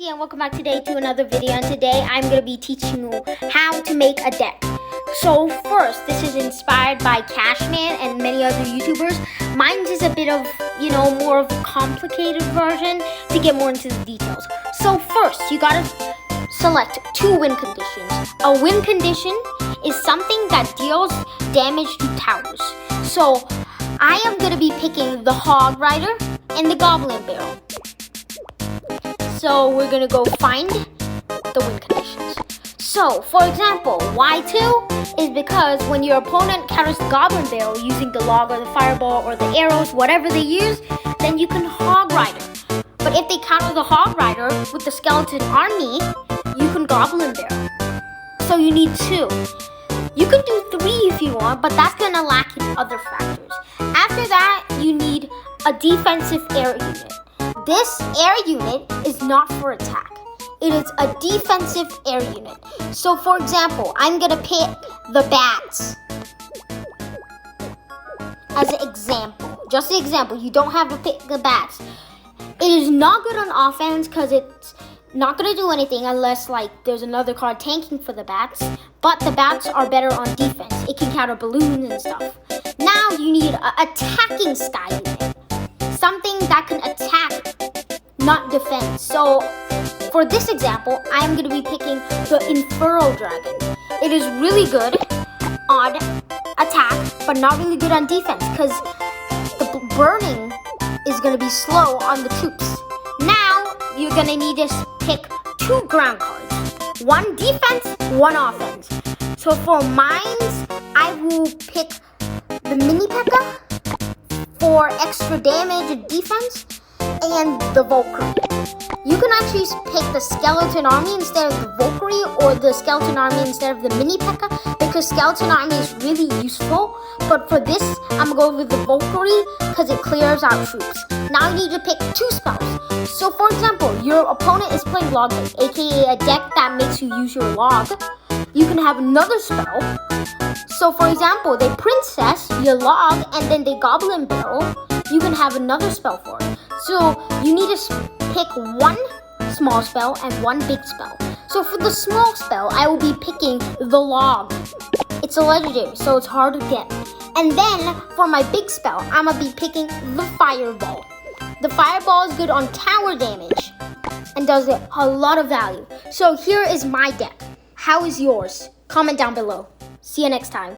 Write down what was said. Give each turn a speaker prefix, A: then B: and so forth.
A: And welcome back today to another video, and today I'm going to be teaching you how to make a deck. So first, this is inspired by Cashman and many other YouTubers. Mine is a bit of, more of a complicated version to get more into the details. So first, you got to select two win conditions. A win condition is something that deals damage to towers. So I am going to be picking the Hog Rider and the Goblin Barrel. So we're gonna go find the win conditions. So, for example, Y2 is because when your opponent counters the Goblin Barrel using the log or the fireball or the arrows, whatever they use, then you can Hog Rider. But if they counter the Hog Rider with the Skeleton Army, you can Goblin Barrel. So you need two. You can do three if you want, but that's gonna lack in other factors. After that, you need a defensive air unit. This air unit is not for attack. It is a defensive air unit. So for example, I'm going to pick the bats as an example. Just an example. You don't have to pick the bats. It is not good on offense because it's not going to do anything unless there's another card tanking for the bats. But the bats are better on defense. It can counter balloons and stuff. Now you need an attacking sky unit. Something that can attack, not defend. So for this example, I am going to be picking the Inferno Dragon. It is really good on attack, but not really good on defense because the burning is going to be slow on the troops. Now you're going to need to pick two ground cards. One defense, one offense. So for mines, I will pick the Mini P.E.K.K.A. for extra damage and defense, and the Valkyrie. You can actually pick the Skeleton Army instead of the Valkyrie, or the Skeleton Army instead of the Mini P.E.K.K.A. because Skeleton Army is really useful. But for this, I'm going to go with the Valkyrie because it clears out troops. Now you need to pick two spells. So for example, your opponent is playing Log Deck, aka a deck that makes you use your log. You can have another spell. So for example, they Princess, your log, and then they Goblin Barrel. You can have another spell for it. So you need to pick one small spell and one big spell. So for the small spell, I will be picking the log. It's a legendary, so it's hard to get. And then for my big spell, I'm going to be picking the Fireball. The Fireball is good on tower damage and does a lot of value. So here is my deck. How is yours? Comment down below. See you next time.